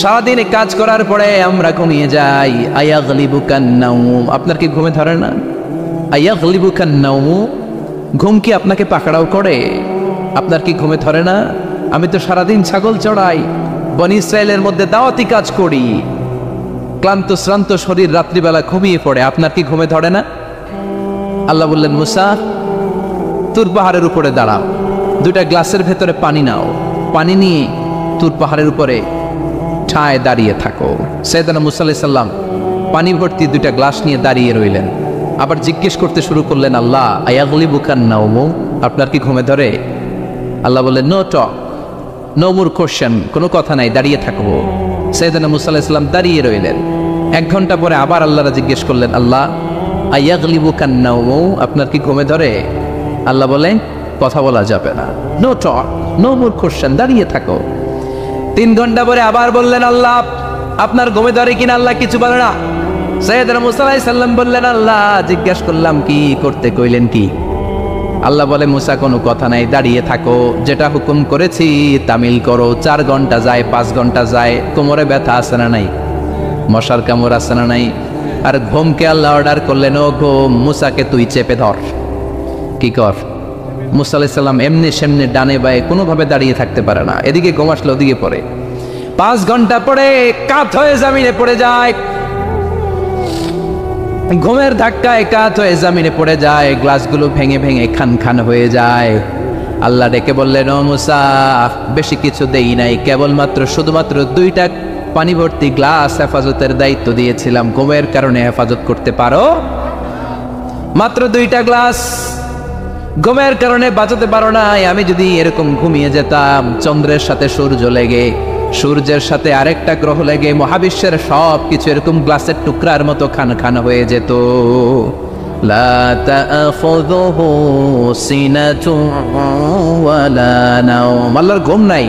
সারাদিনে কাজ করার পরে আমরা ঘুমিয়ে যাই। আয়াগলিবুকান নাওম, আপনার কি ঘুমে ধরে না? আয়াগলিবুকান নাওম, ঘুম কি আপনাকে পাকড়াও করে? আপনার কি ঘুমে ধরে না? আমি তো সারাদিন ছাগল চড়াই, বনি ইসরায়েলের মধ্যে দাওয়াতি কাজ করি, ক্লান্ত শ্রান্ত শরীর রাত্রিবেলা ঘুমিয়ে পড়ে, আপনার কি ঘুমে ধরে না? আল্লাহ বললেন, মুসা তুর পাহাড়ের উপরে দাঁড়াও, দুটা গ্লাসের ভেতরে পানি নাও, পানি নিয়ে তুর পাহাড়ের উপরে ঠায় দাঁড়িয়ে থাকো। সাইয়েদনা মুসা আলাইহিস সালাম পানি ভর্তি দুটা গ্লাস নিয়ে দাঁড়িয়ে রইলেন। আবার জিজ্ঞেস করতে শুরু করলেন, আল্লাহ আয়াগলিবুকান নাওম, আপনার কি ঘুমে ধরে? আল্লাহ বললেন, no talk, no more question, কোনো কথা নাই, দাঁড়িয়ে থাকবো। সাইয়েদনা মুসা আলাইহিস সালাম দাঁড়িয়ে রইলেন। 1 ঘন্টা পরে আবার আল্লাহরা জিজ্ঞেস করলেন, আল্লাহ আয়াগলিবুকান নাওম, আপনার কি ঘুমে ধরে? আল্লাহ বলে, কথা বলা যাবে না, no talk, no more question, দাঁড়িয়ে থাকো। 3 ঘন্টা পরে আবার বললেন, আল্লাহ আপনার ঘুমে ধরে কিনা? আল্লাহ কিছু বলে না। সাইয়েদনা মুসা আলাইহিস সালাম বললেন, আল্লাহ জিজ্ঞেস করলাম কি করতে কইলেন কি? আল্লাহ বলে, মুসা কোনো কথা নাই, দাঁড়িয়ে থাকো, যেটা হুকুম করেছি তামিল করো। 4 ঘন্টা যায়, 5 ঘন্টা যায়, কোমরে ব্যথা আছে না নাই? মশার কামড় আছে না নাই? আর ঘুমকে আল্লাহ অর্ডার করলেন, ও ঘুম, মুসাকে তুই চেপে ধর। কি কর? মুসা আলাইহিস সালাম এমনি সেমনি ডানে বায়ে কোনোভাবে দাঁড়িয়ে থাকতে পারে না, এদিকে ঘুম আসলে ওদিকে পড়ে। 5 ঘন্টা পরে কাত হয়ে জমিনে পড়ে যায়, ঘুমের ধাক্কায় কাত হয়ে জমিনে পড়ে যায়, গ্লাসগুলো ভেঙে ভেঙে খান খান হয়ে যায়। আল্লাহ ডেকে বললেন, ও মুসা, বেশি কিছু দেই নাই, কেবলমাত্র শুধুমাত্র 2টা পানি ভর্তি গ্লাস হেফাজতের দায়িত্ব দিয়েছিলাম, ঘুমের কারণে হেফাজত করতে পারো? মাত্র 2টা গ্লাস, ঘুমের কারণে বাঁচাতে পারো নাই। আমি যদি এরকম ঘুমিয়ে যেতাম, চন্দ্রের সাথে সূর্য লেগে, সূর্যের সাথে আরেকটা গ্রহ লেগে মহাবিশ্বের সব কিছু এরকম গ্লাসের টুকরার মতো খান খান হয়ে যেত। লা তাখুযুহু সিনাতুন ওয়ালা নাওম, আল্লাহর ঘুম নাই।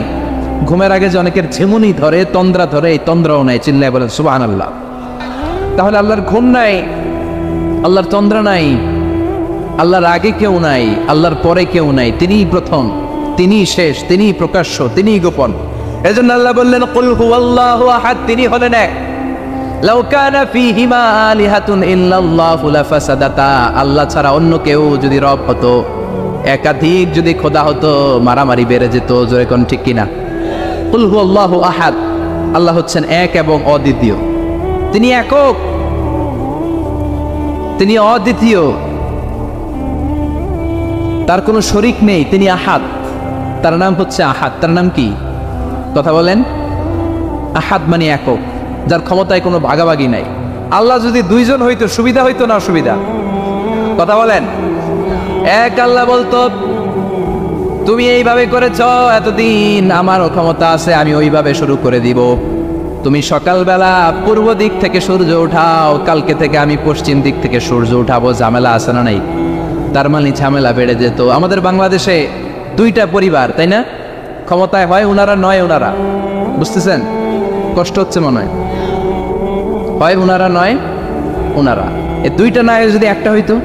ঘুমের আগে যে অনেকের ঝিমুনি ধরে, তন্দ্রা ধরে, এই তন্দ্রাও নাই। চিল্লায় বলেন সুবহানাল্লাহ। তাহলে আল্লাহর ঘুম নাই, আল্লাহর তন্দ্রা নাই, আল্লাহর আগে কেউ নাই, আল্লাহর পরে কেউ নাই, তিনিই প্রথম, তিনিই শেষ, তিনিই প্রকাশ্য, তিনিই গোপন। এজন্য আল্লাহ বললেন, কুল হুয়াল্লাহু আহাদ, তিনি হলেন এক। লাউ কানা ফীহিমা আলিহাতুন ইল্লাল্লাহু লাফাসাদাতা, আল্লাহ ছাড়া অন্য কেউ যদি রব হতো, একাধিক যদি খোদা হতো, মারামারি বেড়ে যেত। জোরে কোন ঠিক কিনা? কুল হুয়াল্লাহু আহাদ, আল্লাহ হচ্ছেন এক এবং অদ্বিতীয়, তিনি একক, তিনি অদ্বিতীয়, তার কোনো শরীক নেই, তিনি আহাদ, তার নাম হচ্ছে আহাদ। তার নাম কি? কথা বলেন। আহাদ মানে একক, যার ক্ষমতায় কোনো ভাগাভাগি নাই। আল্লাহ যদি 2 জন হইতো সুবিধা হইতো না অসুবিধা? কথা বলেন। এক আল্লাহ বলতো, তুমি এইভাবে করেছ এতদিন, আমারও ক্ষমতা আছে, আমি ওইভাবে শুরু করে দিব। তুমি সকালবেলা পূর্ব দিক থেকে সূর্য উঠাও, কালকে থেকে আমি পশ্চিম দিক থেকে সূর্য উঠাবো। ঝামেলা আছে না নাই? তার মানে ঝামেলা বেড়ে যেত। আমাদের বাংলাদেশে 2টা পরিবার, তাই না? ক্ষমতায় হয় উনারা, নয় উনারা। বুঝতেছেন? কষ্ট হচ্ছে মনে হয়। হয় উনারা, নয় উনারা। এই 2টা না যদি একটা হইতো,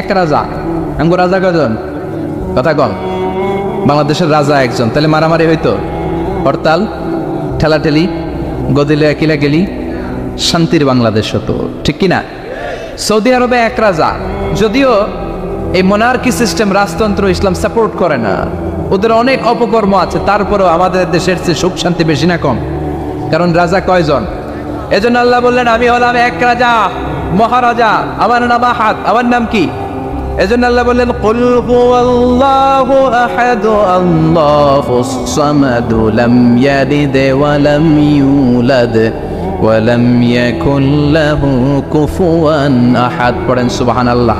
এক রাজা। আমগো রাজা কজন? কথা কম। বাংলাদেশের রাজা একজন, তাহলে মারামারি হইতো, হরতাল, ঠেলাঠেলি, গদিলে কিলা গেলি, শান্তির বাংলাদেশ হতো। ঠিক কিনা? সৌদি আরবে এক রাজা, যদিও এই মোনার্কি সিস্টেম, রাজতন্ত্র ইসলাম সাপোর্ট করে না, ওদের অনেক অপকর্ম আছে, তারপরেও আমাদের দেশের চেয়ে সুখ শান্তি বেশি না কম? কারণ রাজা কয়জন? এজন্য আল্লাহ বললেন, আমি হলাম এক রাজা, মহারাজা, আমার নাম আহাদ। আমার নাম কি? এজন্য আল্লাহ বললেন, কুল হুয়াল্লাহু আহাদ আল্লাহুস সামাদ লাম ইয়ালিদ ওয়া লাম ইউলাদ ওয়া লাম ইয়াকুল লাহু কুফুয়ান আহাদ। পড়েন সুবহানাল্লাহ।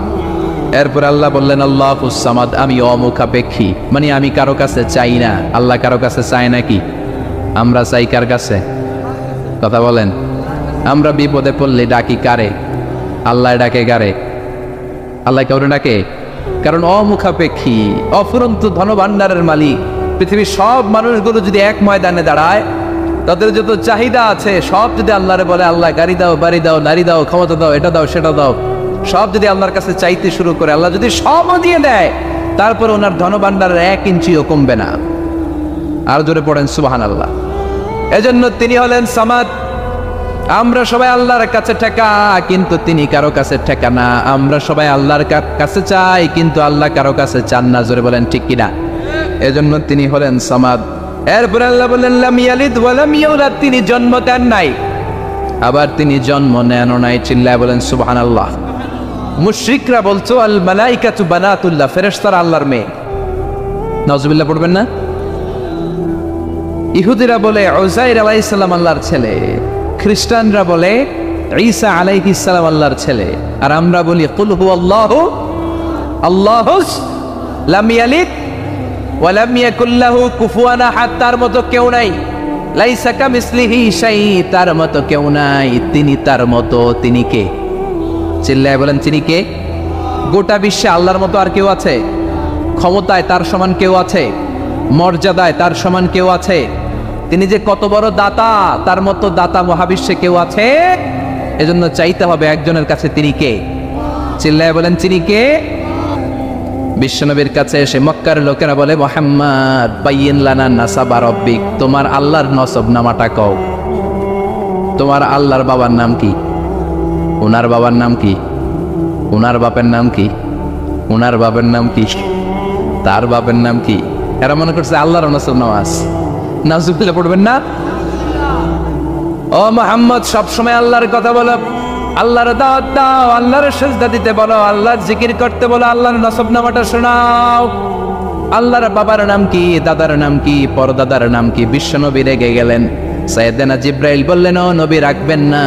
এরপর আল্লাহ বললেন, আল্লাহুস সামাদ, আমি অমুখাপেক্ষী, মানে আমি কারো কাছে চাই না। আল্লাহ কারো কাছে চায় নাকি? আমরা চাই কার কাছে? কথা বলেন। আমরা বিপদে পড়লে ডাকি কারে? আল্লাহ ডাকে কারে? আল্লাহ কাউরে ডাকে? কারণ অমুখাপেক্ষী, অফুরন্ত ধনভাণ্ডারের মালিক। পৃথিবীর সব মানুষগুলো যদি এক ময়দানে দাঁড়ায়, তাদের যত চাহিদা আছে সব যদি আল্লাহরে বলে, আল্লাহ গাড়ি দাও, বাড়ি দাও, নারী দাও, ক্ষমতা দাও, এটা দাও, সেটা দাও, সব যদি আল্লাহর কাছে চাইতে শুরু করে, আল্লাহ যদি সবও দিয়ে দেয়, তারপর ওনার ধনভাণ্ডারের 1 ইঞ্চিও কমবে না। আর জোরে পড়েন সুবহানাল্লাহ। এজন্য তিনি হলেন সামাদ। আমরা সবাই আল্লাহর কাছে ঠেকা, কিন্তু তিনি কারো কাছে ঠেকা না। আমরা সবাই আল্লাহর কাছে চাই, কিন্তু আল্লাহ কারো কাছে চান না। জোরে বলেন ঠিক কিনা? এজন্য তিনি হলেন সামাদ। এরপরে আল্লাহ বললেন লাম ইয়ালিদ ওয়া লাম ইউলাদ, তিনি জন্ম দেন নাই, আবার তিনি জন্ম নেনও নাই। চিল্লায় বলেন সুবহানাল্লাহ। মুশরিকরা বলছো আল মালাইকাতু বানাতুল্লাহ, ফেরেশতারা আল্লাহর মেয়ে। নাউজুবিল্লাহ পড়বেন না? ইহুদিরা বলে উযাইর আলাইহিস সালাম আল্লাহর ছেলে, খ্রিস্টানরা বলে ঈসা আলাইহিস সালাম আল্লাহর ছেলে, আর আমরা বলি কুল হুয়াল্লাহু আল্লাহুস লাম ইয়ালিদ ওয়া লাম ইয়াকুল লাহু কুফুয়ান আহাদ, তার মতো কেউ নাই। লাইসা কামিসলিহি শাই, তার মতো কেউ নাই। তিনি তার মতো, তিনি কে? চিল্লায় বলেন তিনি কে? গোটা বিশ্বে আল্লাহর মতো আর কেউ আছে? ক্ষমতায় তার সমান কেউ আছে? মর্যাদায় তার সমান কেউ আছে? তিনি যে কত বড় দাতা, তার মতো দাতা মহাবিশ্বে কেউ আছে? এজন্য চাইতে হবে একজনের কাছে, তিনি কে? চিল্লায় বলেন তিনি কে? বিশ্বনবীর কাছে এসে মক্কার লোকেরা বলে মুহাম্মদ বাইয়িন লানা নাসাবা রাব্বিক, তোমার আল্লাহর নসব নামাটা কও। তোমার আল্লাহর বাবার নাম কি? ওনার বাবার নাম কি? ওনার বাপের নাম কি? ওনার বাপের নাম কি? তার বাপের নাম কি? এরা মনে করছে আল্লাহর নসব নামাজ। নাউজুবিল্লাহ পড়বেন না? ও মুহাম্মদ সবসময় আল্লাহর কথা বলো, আল্লাহর দাওয়াত দাও, আল্লাহর সিজদা দিতে বলো, আল্লাহর জিকির করতে বলো, আল্লাহর নসবনামাটা শোনাও। আল্লাহর বাবার নাম কি? দাদার নাম কি? পরদাদার নাম কি? বিশ্বনবী রেগে গেলেন। সাইয়েদনা জিব্রাইল বললেন ও নবী রাখবেন না,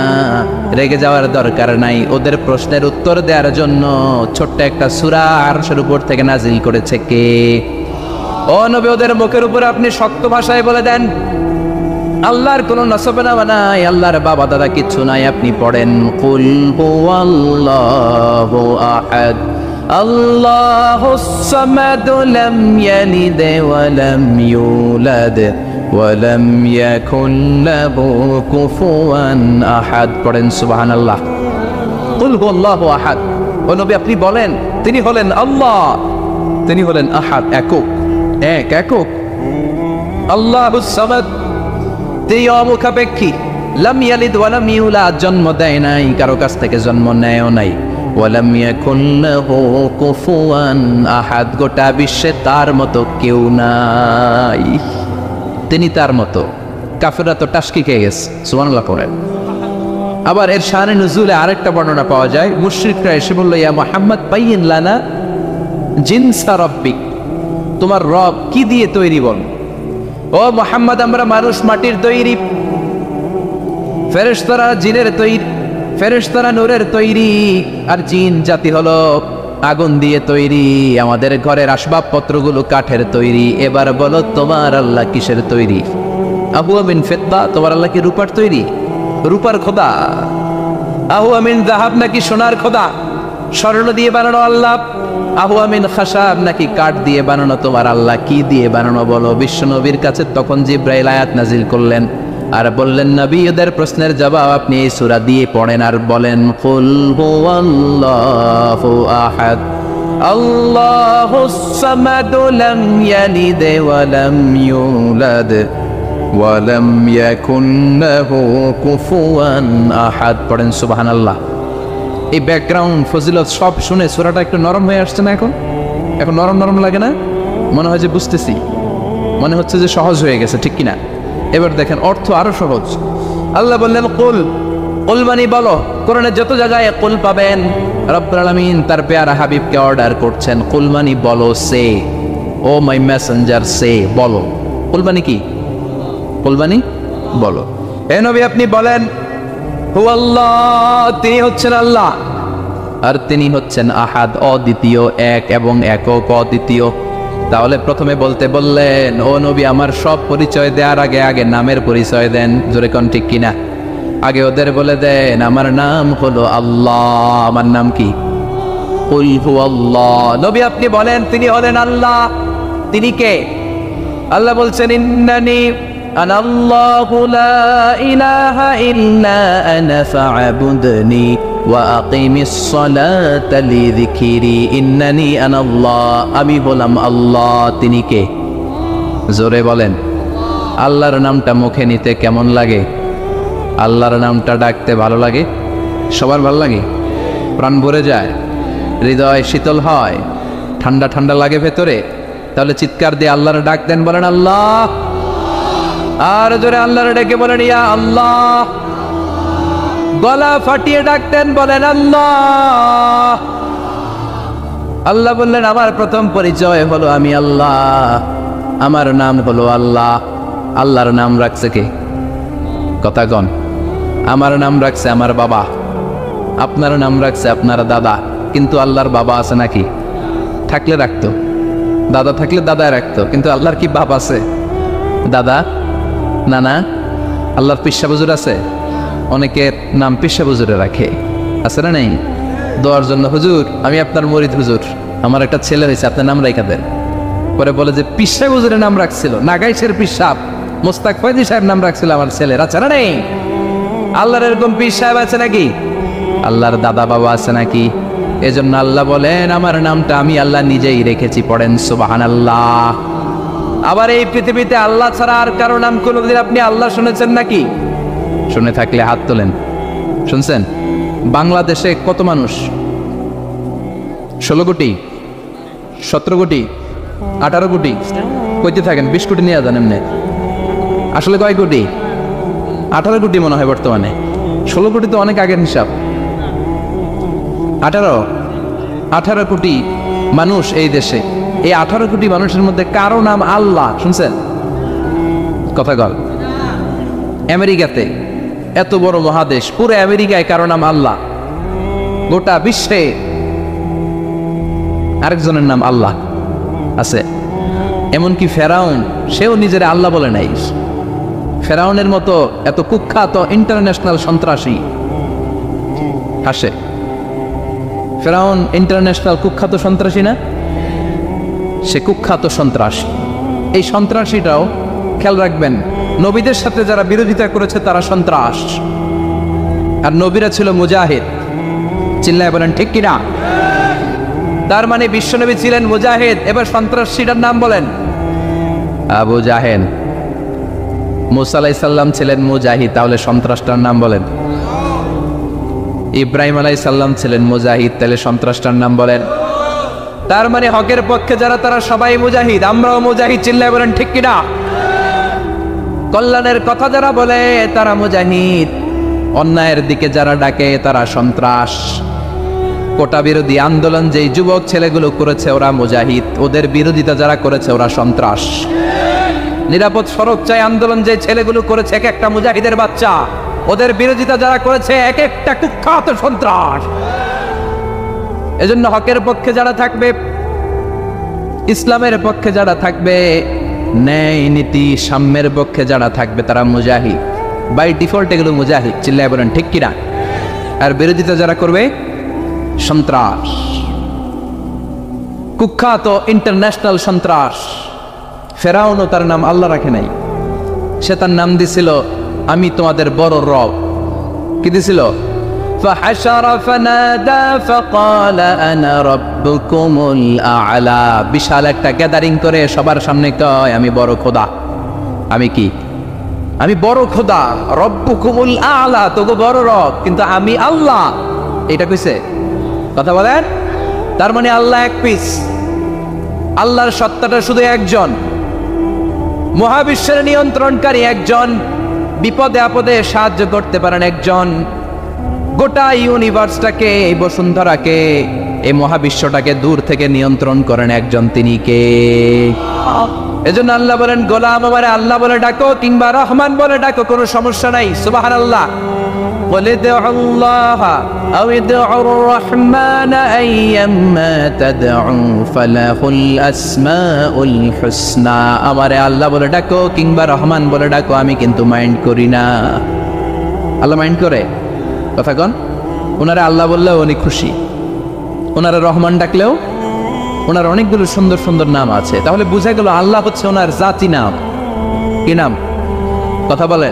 রেগে যাওয়ার দরকার নাই। ওদের প্রশ্নের উত্তর দেওয়ার জন্য ছোট্ট একটা সূরা আরশের উপর থেকে নাজিল করেছে কে? ও নবী ওদের মুখের উপর আপনি শক্ত ভাষায় বলে দেন আল্লাহর কোনো নসবনামা নাই, আল্লাহর বাবা দাদা কিচ্ছু নাই। আপনি পড়েন কুল হুয়াল্লাহু আহাদ আল্লাহুস সামাদ লাম ইয়ালিদ ওয়া লাম ইউলাদ ওয়া লাম ইয়াকুল লাহু কুফুয়ান আহাদ। পড়েন সুবহানাল্লাহ। কুল হুয়াল্লাহু আহাদ, ও নবী আপনি বলেন তিনি হলেন আল্লাহ, তিনি হলেন আহাদ, একক, একক। আল্লাহুস সামাদ, তিনি অমুখাপেক্ষী। লাম ইয়ালিদ ওয়া লাম ইউলাদ, জন্ম দেয় নাই, কারো কাছ থেকে জন্ম নেয়ও নাই। ওয়া লাম ইয়াকুল লাহু কুফুয়ান আহাদ, গোটা বিশ্বে তার মতো কেউ নাই, তিনি তার মতো। কাফেররা তো টাসকি খেয়ে গেছে। সুবহানাল্লাহ পড়েন। আবার এর শানে নুজুলে আরেকটা বর্ণনা পাওয়া যায়। মুশরিকরা এসে বলল ইয়া মুহাম্মদ বাইয়িন লানা জিনসা রাব্বিক, তোমার রব কি দিয়ে তৈরি বল। ও মুহাম্মদ আমরা মানুষ মাটির তৈরি, ফেরেশতারা জিনের তৈরি, ফেরেশতারা নূরের তৈরি, আর জিন জাতি হলো আগুন দিয়ে তৈরি। আমাদের ঘরের আসবাবপত্রগুলো কাঠের তৈরি। এবার বলো তোমার আল্লাহ কিসের তৈরি? আহুয়া মিন ফিদ্দা, তোমার আল্লাহ কি রূপার তৈরি? রূপার খোদা? আহুয়া মিন যাহাব, নাকি সোনার খোদা? স্বর্ণ দিয়ে বানানো আল্লাহ? আহুয়া মিন খাশাব, নাকি কাঠ দিয়ে বানানো তোমার আল্লাহ? কি দিয়ে বানানো বলো? বিশ্বনবীর কাছে তখন জিব্রাইল আয়াত নাজিল করলেন আর বললেন নবী ওদের প্রশ্নের জবাব আপনি এই সূরা দিয়ে পড়েন আর বলেন কুল হুয়াল্লাহু আহাদ আল্লাহুস সামাদ লাম ইয়ালিদ ওয়া লাম ইউলাদ ওয়া লাম ইয়াকুন লাহু কুফুয়ান আহাদ। পড়েন সুবহানাল্লাহ। এই ব্যাকগ্রাউন্ড ফজিলত সব শুনে সূরাটা একটু নরম হয়ে আসছে না? এখন নরম নরম লাগে না? মনে হয় যে বুঝতেছি, মনে হচ্ছে যে সহজ হয়ে গেছে, ঠিক কিনা? এবার দেখেন অর্থ আরো সহজ। আল্লাহ বললেন কুল, কুল মানে বলো। কোরআনের যত জায়গায় কুল পাবেন রব্বুল আলামিন তার পেয়ারা হাবিবকে অর্ডার করছেন কুল মানে বলো, সে ও মাই মেসেঞ্জার, সে বলো। কুল মানে কি? কুল মানে বলো। হে নবী আপনি বলেন হুয়াল্লাহ, তিনি হচ্ছেন আল্লাহ, আর তিনি হচ্ছেন আহাদ, অদ্বিতীয়, এক এবং একক, অদ্বিতীয়। তাহলে প্রথমে বলতে বললেন ও নবী আমার সব পরিচয় দেওয়ার আগে আগে নামের পরিচয় দেন। জোরে কোন ঠিক কিনা? আগে ওদের বলে দেন আমার নাম হলো আল্লাহ। আমার নাম কি? কুল হুয়াল্লাহ। নবী আপনি বলেন তিনি হলেন আল্লাহ। তিনি কে? আল্লাহ বলছেন ইন্নানি আনাল্লাহু লা ইলাহা ইল্লা আনা ফা'বুদনি ওয়া আকিমিস সালাতা লিযিকরি। ইন্নানি আনাল্লাহ, আমি হলাম আল্লাহ। তিনি কে? জোরে বলেন। আল্লাহর নামটা মুখে নিতে কেমন লাগে? আল্লাহর নামটা ডাকতে ভালো লাগে? সবার ভালো লাগে? প্রাণ ভরে যায়, হৃদয় শীতল হয়, ঠান্ডা ঠান্ডা লাগে ভেতরে। তাহলে চিৎকার দিয়ে আল্লাহর ডাক দেন, বলেন আল্লাহ। আর জোরে আল্লাহর ডেকে বলেন ইয়া আল্লাহ। গলা ফাটিয়ে ডাকতেন, বলেন আল্লাহ। আল্লাহ বললেন আমার প্রথম পরিচয় হলো আমি আল্লাহ, আমার নাম হলো আল্লাহ। আল্লাহর নাম রাখছে কে? কথা কন। আমার নাম রাখছে আমার বাবা, আপনার নাম রাখছে আপনার দাদা। কিন্তু আল্লাহর বাবা আছে নাকি? থাকলে রাখতো, দাদা থাকলে দাদায় রাখতো। কিন্তু আল্লাহর কি বাপ আছে? দাদা, নানা? আল্লাহর পিসা বুজুর আছে? অনেকের নাম পিসা বুজুরে রাখে, আছে না নেই? দোয়ার জন্য, হুজুর আমি আপনার মরিদ হুজুর, আমার একটা ছেলে হয়েছে, আপনার নাম রাখা দেন। পরে বলে যে পিসা হুজুরের নাম রাখছিল, নাগাইশের পিসাব মোস্তাক ফয়জি সাহেব নাম রাখছিল আমার ছেলের, আছে না নেই? আল্লাহর এরকম পীর সাহেব আছে নাকি? আল্লাহর দাদা বাবা আছে নাকি? এজন্য আল্লাহ বলেন আমার নামটা আমি আল্লাহ নিজেই রেখেছি। পড়েন সুবহানাল্লাহ। আবার এই পৃথিবীতে আল্লাহ ছাড়া আর কারো নাম কোনোদিন আপনি আল্লাহ শুনেছেন নাকি? শুনে থাকলে হাত তোলেন। শুনছেন? বাংলাদেশে কত মানুষ? 16 কোটি, 17 কোটি, 18 কোটি, কইতে থাকেন 20 কোটি নিয়ে যান এমনি। আসলে কয় কোটি? 18 কোটি মনে হয় বর্তমানে। 16 কোটি তো অনেক আগের হিসাব। 18 কোটি মানুষ এই দেশে। এই 18 কোটি মানুষের মধ্যে কারো নাম আল্লাহ শুনছেন? কথা কল। আমেরিকাতে, এত বড় মহাদেশ, পুরো আমেরিকায় কারো নাম আল্লাহ। গোটা বিশ্বে আরেকজনের নাম আল্লাহ আছে। এমনকি ফেরাউন, সেও নিজের আল্লাহ বলে নাই। ফেরাউনের মতো এত কুখ্যাত ইন্টারন্যাশনাল সন্ত্রাসী হাসে। ফেরাউন ইন্টারন্যাশনাল কুখ্যাত সন্ত্রাসী না? সে কুখ্যাত সন্ত্রাসী। এই সন্ত্রাসীটাও খেয়াল রাখবেন, নবীদের সাথে যারা বিরোধিতা করেছে তারা সন্ত্রাস, আর নবীরা ছিল মুজাহিদ। চিল্লায় বলেন ঠিক কিনা? তার মানে বিশ্বনবী ছিলেন মুজাহিদ। এবার সন্ত্রাসীটার নাম বলেন আবু জাহেল। মুসা আলাইহিস সালাম ছিলেন মুজাহিদ, তাহলে সন্ত্রাসটার নাম বলেন। ইব্রাহিম আলাইহিস সালাম ছিলেন মুজাহিদ, তাহলে সন্ত্রাসটার নাম বলেন। তার মানে হকের পক্ষে যারা তারা সবাই মুজাহিদ, আমরাও মুজাহিদ। চিল্লায় বলেন ঠিক কিনা? কল্যাণের কথা যারা বলে তারা মুজাহিদ, অন্যায়ের দিকে যারা ডাকে তারা সন্ত্রাস। কোটা বিরোধী আন্দোলন যেই যুবক ছেলেগুলো করেছে ওরা মুজাহিদ, ওদের বিরোধিতা যারা করেছে ওরা সন্ত্রাস। নিরাপদ সড়ক চাই আন্দোলন যে ছেলেগুলো করেছে এক একটা মুজাহিদের বাচ্চা, ওদের বিরোধিতা যারা করেছে এক একটা কুখ্যাত সন্ত্রাস। এজন্য হকের পক্ষে যারা থাকবে, ইসলামের পক্ষে যারা থাকবে, ন্যায় নীতি সাম্যের পক্ষে যারা থাকবে তারা মুজাহিদ। বাই ডিফল্ট এগুলো মুজাহিদ। চিল্লায় বলেন ঠিক কিনা? আর বিরোধিতা যারা করবে সন্ত্রাস, কুখ্যাত ইন্টারন্যাশনাল সন্ত্রাস। ফেরাউনও তার নাম আল্লাহ রাখে নাই, সে তার নাম দিছিল আমি তোমাদের বড় রব। কি দিছিল? فحشر فنادى فقال انا ربكم الاعلى। বিশাল একটা গ্যাদারিং করে সবার সামনে কয় আমি বড় খোদা। আমি কি? আমি বড় খোদা, রব্বুকুমুল আ'লা, তোগো বড় রব, কিন্তু আমি আল্লাহ। এটা কইছে? কথা বলেন। তার মানে আল্লাহ এক পিস, আল্লাহর সত্তাটা শুধু একজন, মহাবিশ্বের নিয়ন্ত্রণকারী একজন, বিপদে আপদে সাহায্য করতে পারেন একজন, গোটা ইউনিভার্সটাকে, এই বসুন্ধরাকে, এই মহাবিশ্বটাকে দূর থেকে নিয়ন্ত্রণ করেন একজন, তিনি কে? এজন্য আল্লাহ বলেন গোলাম আমারে আল্লাহ বলে ডাকো কিংবা রহমান বলে ডাকো, কোনো সমস্যা নাই। সুবহানাল্লাহ। قل ادعوا الله أو ادعوا الرحمن أيما تدعوا فله الأسماء الحسنى। আমারে আল্লাহ বলে ডাকো কিংবা রহমান বলে ডাকো, আমি কিন্তু মাইন্ড করি না। আল্লাহ মাইন্ড করে? কথা কন। ওনারা আল্লাহ বললেও উনি খুশি, ওনারা রহমান ডাকলেও, ওনার অনেকগুলো সুন্দর সুন্দর নাম আছে। তাহলে বুঝা গেল আল্লাহ হচ্ছে ওনার জাতি নাম। কি নাম? কথা বলে।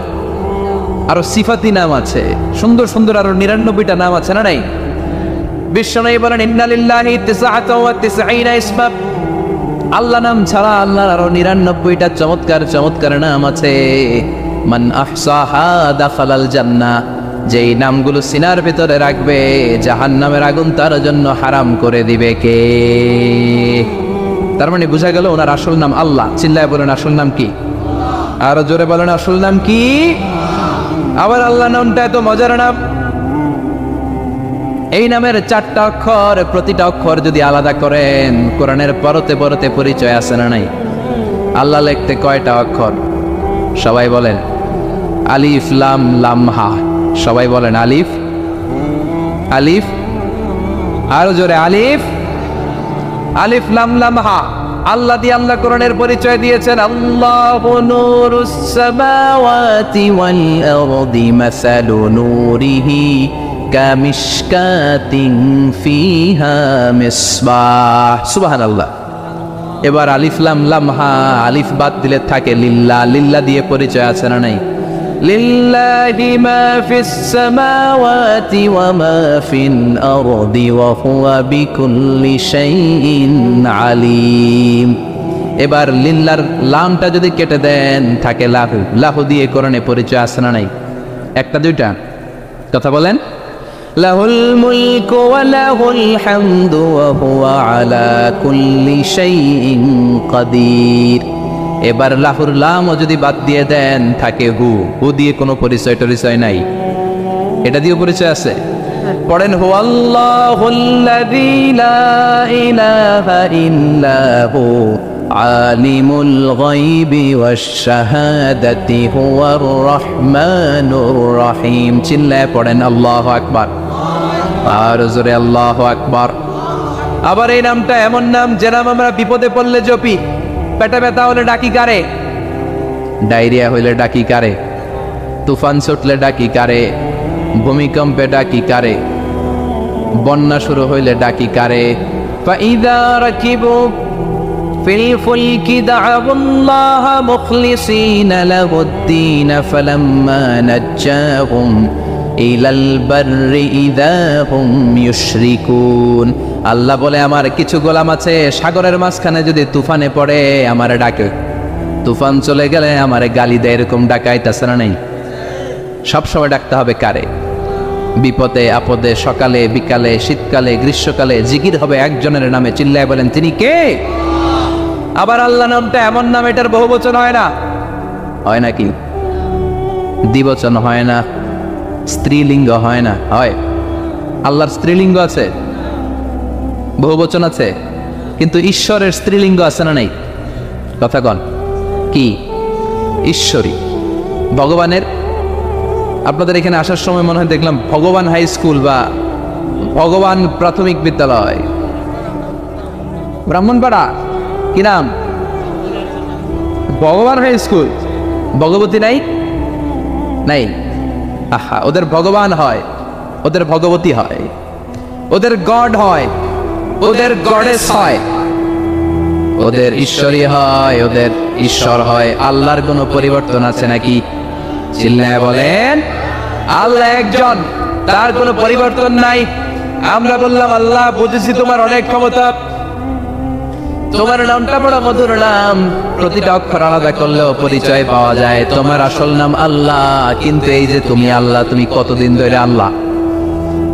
আরো সিফাতি নাম আছে, সুন্দর সুন্দর আরো 99টা নাম আছে, না নাই? বিশ্বনবী বলেন ইন্না লিল্লাহি 99 ইসমা আল্লাহ নাম ছাড়া আল্লাহর আরো 99টা চমৎকার চমৎকার নাম আছে। মান আহসাহা দাখালাল জান্নাহ, যেই নামগুলো সিনার ভিতরে রাখবে জাহান্নামের আগুন তার জন্য হারাম করে দিবে কে? তার মানে বোঝা গেল ওনার আসল নাম আল্লাহ। চিল্লায় বলেন আসল নাম কি? আরো জোরে বলেন আসল নাম কি? আবার আল্লাহ নামটা এত মজার নাম। এই নামের 4টা অক্ষর, প্রতিটা অক্ষর যদি আলাদা করেন কোরআনের পরতে পরতে পরিচয় আছে না নাই? আল্লাহ লিখতে কয়টা অক্ষর? সবাই বলেন আলিফ লাম লাম হা। সবাই বলেন আলিফ আলিফ, আরো জোরে আলিফ আলিফ লাম লাম হা। আল্লাহ দিয়ে আল্লাহ কোরআনের পরিচয় দিয়েছেন আল্লাহু নূরুস সামাওয়াতি ওয়াল আরদি মাসালু নূরিহি কামিশকাতিন ফিহা মিসবাহ। সুবহানাল্লাহ। এবার আলিফ লাম লাম হা, আলিফ বাদ দিলে থাকে লিল্লাহ। লিল্লাহ দিয়ে পরিচয় আছে না নাই? লিল্লাহি মা ফিস সামাওয়াতি ওয়া মা ফিল আরদি ওয়া হুয়া বিকুল্লি শাইইন আলিম। এবার লিল্লাহর লামটা যদি কেটে দেন থাকে লাহু। লাহু দিয়ে কোরআনে পরিচয় আছে না নাই? একটা দুইটা? কথা বলেন। লাহুল মুলকু ওয়া লাহুল হামদু ওয়া হুয়া আলা কুল্লি শাইইন কাদির। এবার লাহুর লামও যদি বাদ দিয়ে দেন থাকে হু। হু দিয়ে কোনো পরিচয় টরিচয় নাই, এটা দিয়ে পরিচয় আছে। পড়েন হুয়াল্লাহুল্লাযী লা ইলাহা ইল্লা হু আলিমুল গায়বি ওয়াশ শাহাদাতি হুয়ার রহমানুর রহিম। চিল্লায় পড়েন আল্লাহু আকবার। আর জোরে আল্লাহু আকবার। আবার এই নামটা এমন নাম যে নাম আমরা বিপদে পড়লে জপি। পেটে ব্যথা হলে ডাকি কারে? ডায়রিয়া হইলে ডাকি কারে? তুফান ছুটলে ডাকি কারে? ভূমিকম্পে ডাকি কারে? বন্যা শুরু হইলে ডাকি কারে? ফাইযা রাকিবু ফিল ফুলকি দা'উল্লাহা মুখলিসিনা লাহুদ্দীন ফালাম্মা নাজ্জাহুম ইলাল বাররি ইযা হুম ইউশরিকুন। আল্লাহ বলে আমার কিছু গোলাম আছে সাগরের মাঝখানে যদি তুফানে পড়ে আমারে ডাকে, তুফান চলে গেলে আমারে গালি দেয়। এরকম ডাকাইতেছে না নাই? সবসময় ডাকতে হবে কারে? বিপদে আপদে, সকালে বিকালে, শীতকালে গ্রীষ্মকালে জিকির হবে একজনের নামে। চিল্লায় বলেন তিনি কে? আবার আল্লাহ নামটা এমন নাম এটার বহুবচন হয় না। হয় নাকি? দ্বিবচন হয় না, স্ত্রীলিঙ্গ হয় না। হয়। আল্লাহর স্ত্রীলিঙ্গ আছে, বহুবচন আছে, কিন্তু ঈশ্বরের স্ত্রীলিঙ্গ আছে না নাই? কথা কন কি? ঈশ্বরী। ভগবানের, আপনাদের এখানে আসার সময় মনে হয় দেখলাম ভগবান হাই স্কুল বা ভগবান প্রাথমিক বিদ্যালয় ব্রাহ্মণপাড়া। কি নাম? ভগবান হাই স্কুল। ভগবতী নাই? নাই। আহা, ওদের ভগবান হয়, ওদের ভগবতী হয়, ওদের গড হয়, ওদের গডেস হয়, ওদের ঈশ্বরী হয়, ওদের ঈশ্বর হয়। আল্লাহর কোনো পরিবর্তন আছে নাকি? চিল্লায় বলেন আল্লাহ একজন, তার কোনো পরিবর্তন নাই। আমরা বললাম আল্লাহ বুঝেছি তোমার অনেক ক্ষমতা, তোমার নামটা বড় মধুর নাম, প্রতিটা অক্ষর আলাদা করলেও পরিচয় পাওয়া যায়। তোমার আসল নাম আল্লাহ, কিন্তু এই যে তুমি আল্লাহ, তুমি কতদিন ধরে আল্লাহ?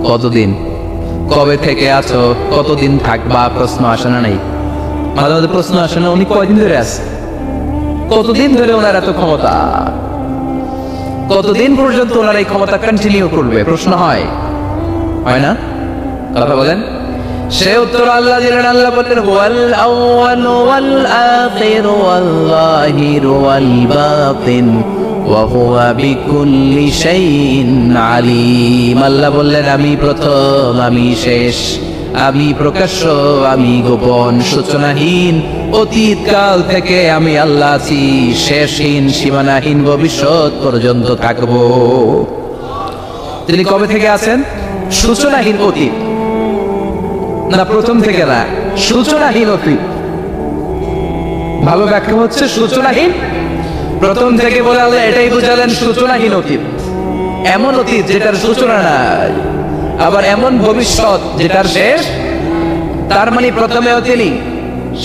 কতদিন? কবে থেকে আছো? কতদিন থাকবা? প্রশ্ন আসে না নাই? মাঝে মাঝে প্রশ্ন আসে না উনি কয়দিন ধরে আছে? কতদিন ধরে ওনার এত ক্ষমতা? কতদিন পর্যন্ত ওনার এই ক্ষমতা কন্টিনিউ করবে? প্রশ্ন হয় না? কথা বলেন। সে উত্তর আল্লাহ দিলেন। আল্লাহ বললেন হুয়াল আউয়ালু ওয়াল আখিরু ওয়াল যাহিরু ওয়াল বাতিন ওয়া হুয়া বিকুল্লি শাইইন আলিম। আল্লাহ বললেন আমি প্রথম, আমি শেষ, আমি প্রকাশ্য, আমি গোপন, সূচনাহীন। অতীত কাল থেকে আমি আল্লাহ আছি, শেষহীন, সীমানাহীন, ভবিষ্যৎ পর্যন্ত থাকবো। তিনি কবে থেকে আছেন? সূচনাহীন অতীত না, প্রথম থেকে না, সূচনাহীন অতীত। ভালো ব্যাখ্যা হচ্ছে সূচনাহীন। প্রথম থেকে বলে আল্লাহ এটাই বুঝালেন সূচনাহীন অতীত। এমন অতীত যেটার সূচনা নাই, আবার এমন ভবিষ্যৎ যেটার শেষ। তার মানে প্রথমেও তিনি,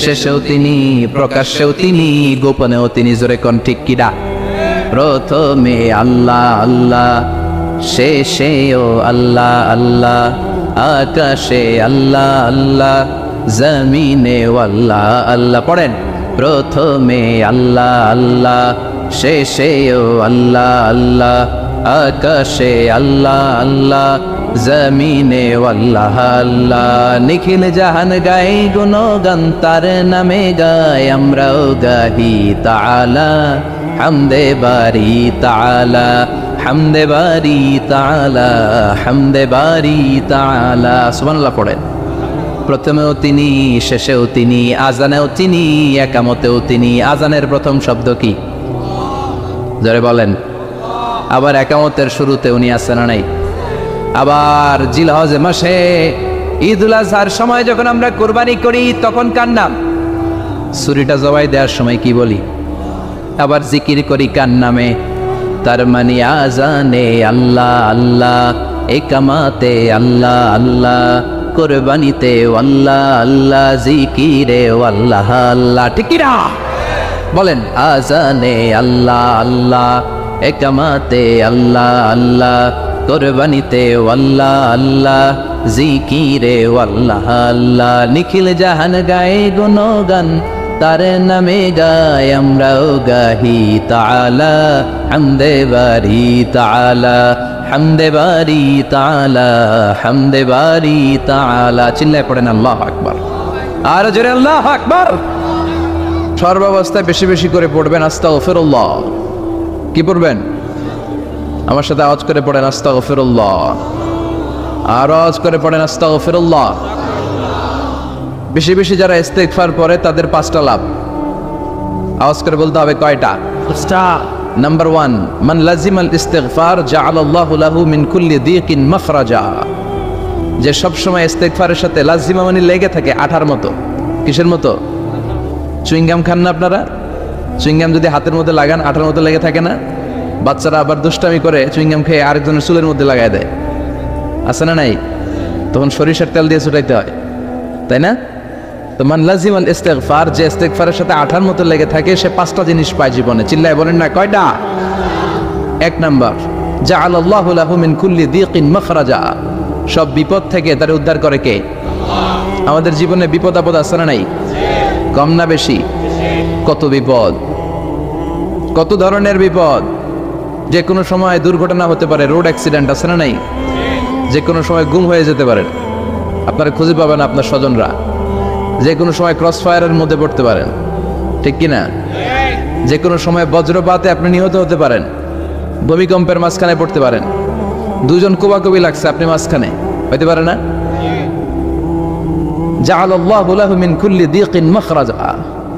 শেষেও তিনি, প্রকাশ্যেও তিনি, গোপনেও তিনি। জোরে কোন ঠিক কিনা? প্রথমে আল্লাহ আল্লাহ, শেষেও আল্লাহ আল্লাহ, আকাশে আল্লাহ আল্লাহ, জমিনে আল্লাহ আল্লাহ। পড়েন, প্রথমে আল্লাহ আল্লাহ, শেষেও আল্লাহ আল্লাহ, আকাশে আল্লাহ আল্লাহ, জমিনে আল্লাহ আল্লাহ। নিখিল জাহান গাই গুণগান, তার নামে গাই আমরাও গাহি তাআলা, হামদে বারি তাআলা, হামদে বারি তাআলা, হামদে বারি তাআলা। সুবহানাল্লাহ পড়েন। প্রথমেও তিনি, শেষেও তিনি, আজানেও তিনি, একামতেও তিনি। আজানের প্রথম শব্দ কি? জোরে বলেন। আবার একামতের শুরুতে উনি আছেন না নাই? আবার জিলহজ মাসে ঈদুল আজহার সময় যখন আমরা কুরবানি করি তখন কার নাম? ছুরিটা জবাই দেওয়ার সময় কি বলি? আবার জিকির করি কার নামে? তার মানে আজানে আল্লাহ আল্লাহ, একামাতে আল্লাহ আল্লাহ, কুরবানিতে আল্লাহ আল্লাহ, জিকিরে আল্লাহ আল্লাহ। ঠিক কি না? বলেন, আজানে আল্লাহ আল্লাহ, একামাতে আল্লাহ আল্লাহ, কুরবানিতে আল্লাহ আল্লাহ, জিকিরে আল্লাহ আল্লাহ। নিখিল জাহান গায়ে গুণগান, তার নামে গায় আমরাও গাহি তাআলা, হামদে বারি তাআলা, হামদে বারি তাআলা, হামদে বারি তাআলা। চিল্লায় পড়েন আল্লাহু আকবার। আর জোরে আল্লাহু আকবার। সর্বাবস্থায় বেশি বেশি করে পড়বেন আস্তাগফিরুল্লাহ। কি পড়বেন? আমার সাথে আওয়াজ করে পড়েন আস্তাগফিরুল্লাহ। আর আওয়াজ করে পড়েন আস্তাগফিরুল্লাহ। বেশি বেশি যারা ইস্তেগফার পড়ে তাদের 5টা লাভ। আওয়াজ করে বলতে হবে কয়টা? 5টা। নাম্বার 1, মান লাজিমাল ইস্তিগফার জাআলাল্লাহু লাহু মিন কুল্লি দিকিন মাখরাজা। যে সব সময় ইস্তেগফারের সাথে লাজিমা মানে লেগে থাকে, আঠার মতো। কিসের মতো? চুইংগাম খান না আপনারা? চুইংগাম যদি হাতের মধ্যে লাগান আঠার মতো লেগে থাকে না? বাচ্চারা আবার দুষ্টামি করে চুইংগাম খেয়ে আরেকজনের চুলের মধ্যে লাগায় দেয়, আছে না নাই? তখন সরিষার তেল দিয়ে ছুটাইতে হয়, তাই না? তো মান লাজিমাল ইস্তিগফার, যে ইস্তিগফারের সাথে আঠার মতো লেগে থাকে সে 5টা জিনিস পায় জীবনে। চিল্লায় বলেন না কয়টা? 1 নাম্বার, জাআলাল্লাহু লাহু মিন কুল্লি দিকিন মাখরাজা। সব বিপদ থেকে তার উদ্ধার করে কে? আমাদের জীবনে বিপদ আপদ আছে না নাই? কম না বেশি? কত বিপদ, কত ধরনের বিপদ। যে কোনো সময় দুর্ঘটনা হতে পারে, রোড অ্যাক্সিডেন্ট, আছে না নাই? যে কোনো সময় গুম হয়ে যেতে পারেন, আপনারা খুঁজে পাবেন আপনার স্বজনরা। যে কোনো সময় ক্রস ফায়ারের মধ্যে পড়তে পারেন, ঠিক কিনা? যে কোনো সময় বজ্রপাতে আপনি নিহত হতে পারেন, ভূমিকম্পের মাঝখানে পড়তে পারেন, দুজন কোবাকুবি লাগছে, আপনি মাঝখানে, হইতে পারে না? জাআলাল্লাহু লাহু মিন কুল্লি দিকিন মাখরাজা।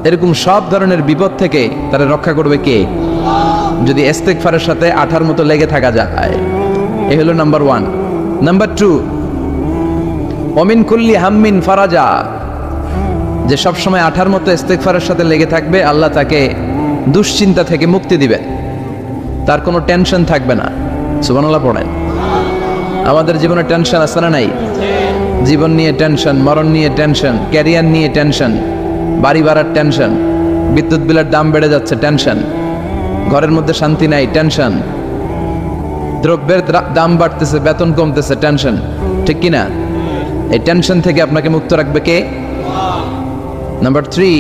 এরকম সব ধরনের বিপদ থেকে তারা রক্ষা করবে কে? যদি ইস্তিগফারের সাথে আঠার মতো লেগে থাকা যায়। এই হলো নাম্বার 1। নাম্বার 2, ওমিন কুল্লি হাম্মিন ফারাজা। যে সব সময় আঠার মতো ইস্তিগফারের সাথে লেগে থাকবে, আল্লাহ তাকে দুশ্চিন্তা থেকে মুক্তি দিবেন, তার কোনো টেনশন থাকবে না। সুবহানাল্লাহ পড়েন। আমাদের জীবনে টেনশন আছে না নাই? জীবন নিয়ে টেনশন, মরণ নিয়ে টেনশন, ক্যারিয়ার নিয়ে টেনশন, বাড়ি ভাড়ার টেনশন, বিদ্যুৎ বিলের দাম বেড়ে যাচ্ছে, টেনশন, ঘরের মধ্যে শান্তি নাই, টেনশন, দ্রব্যের দাম বাড়তেছে, বেতন কমতেছে, টেনশন, ঠিক কিনা? এই টেনশন থেকে আপনাকে মুক্ত রাখবে কে? নাম্বার 3,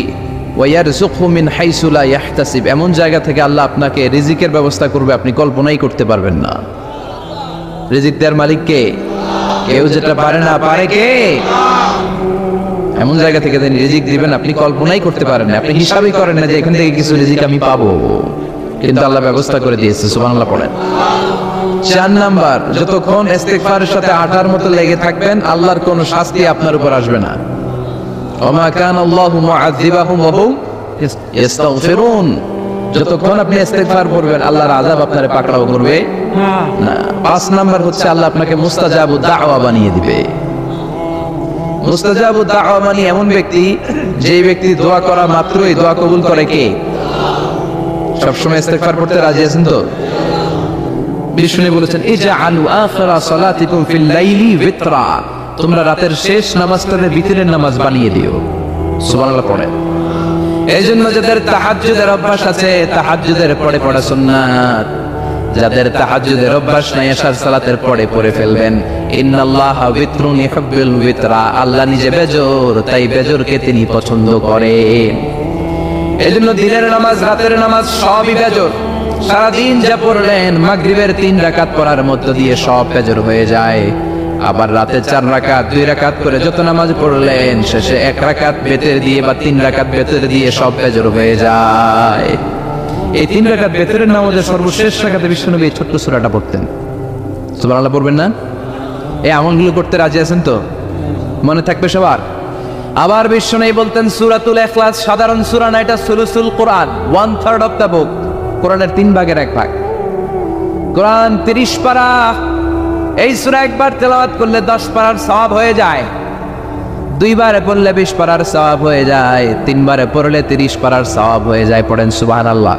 ওয়ায়ারযুকহু মিন হাইসু লা ইয়াহতাসিব। এমন জায়গা থেকে আল্লাহ আপনাকে রিজিকের ব্যবস্থা করবে আপনি কল্পনাই করতে পারবেন না। রিজিক দেওয়ার মালিক কে? কেউ যেটা পারে না, পারে কে? এমন জায়গা থেকে তিনি রিজিক দিবেন আপনি কল্পনাই করতে পারেন না। আপনি হিসাবই করেন না যে এখান থেকে কিছু রিজিক আমি পাবো, কিন্তু আল্লাহ ব্যবস্থা করে দিয়েছে। সুবহানাল্লাহ পড়েন। 4 নাম্বার, যতক্ষণ ইস্তিগফারের সাথে আঠার মতো লেগে থাকবেন আল্লাহর কোনো শাস্তি আপনার উপর আসবে না। ওমা কানা আল্লাহু মুআযযিবাহুম ওয়া হুম ইস্তাগফিরুন। যতক্ষণ আপনি ইস্তিগফার করবেন আল্লাহর আযাব আপনারে পাকড়াও করবে না। 5 নাম্বার হচ্ছে আল্লাহ আপনাকে মুস্তাজাবুদ দাওয়া বানিয়ে দিবে। মুস্তাজাবুদ দাওয়া মানে এমন ব্যক্তি, যে ব্যক্তি দোয়া করা মাত্রই দোয়া কবুল করে কে? সবসময় ইস্তিগফার করতে রাজি আছেন তো? বিষ্ণু বলেছেন, ইজআলু আখিরা সালাতিকুম ফিল লাইলি বিতরা। তোমরা রাতের শেষ নামাজটাকে বিতরের নামাজ বানিয়ে দিও। সুবহানাল্লাহ পড়ে। এই জন্য যাদের তাহাজ্জুদের অভ্যাস আছে, তাহাজ্জুদের পরে পড়া সুন্নাত। যাদের তাহাজ্জুদের অভ্যাস নাই, এশার সালাতের পরে পড়ে ফেলবেন। ইন্নাল্লাহা বিত্রুন ইউহিব্বুল বিতরা, আল্লাহ নিজে বেজোর, তাই বেজোরকে তিনি পছন্দ করেন। এই জন্য দিনের নামাজ, রাতের নামাজ সবই বেজোর। সারাদিন যা পড়লেন, মাগরিবের 3 রাকাত পড়ার মধ্য দিয়ে সব বেজোর হয়ে যায়। আবার রাতে 4 রাকাত, 2 রাকাত করে যত নামাজ পড়লেন, শেষে 1 রাকাত বেতের দিয়ে বা 3 রাকাত বেতের দিয়ে সব বেজোর হয়ে যায়। এই 3 রাকাত বেতের নামাজের সর্বশেষ রাকাতে বিশ্বনবী এই ছোট্ট সূরাটা পড়তেন। সুবহানাল্লাহ পড়বেন না? এই আমলগুলো করতে রাজি আছেন তো? মনে থাকবে সবার? আবার বিশ্বনবী বলতেন সূরাতুল ইখলাস সাধারণ সূরা না, এটা সুলুসুল কোরআন, 1/3 অফ দ্য বুক। কোরআনের 3 ভাগের 1 ভাগ। কোরআন 30 পারা। এই সূরা একবার তেলাওয়াত করলে 10 পারার সওয়াব হয়ে যায়। 2 বারে পড়লে 20 পারার সওয়াব হয়ে যায়। 3 বারে পড়লে 30 পারার সওয়াব হয়ে যায়। পড়েন সুবহানাল্লাহ।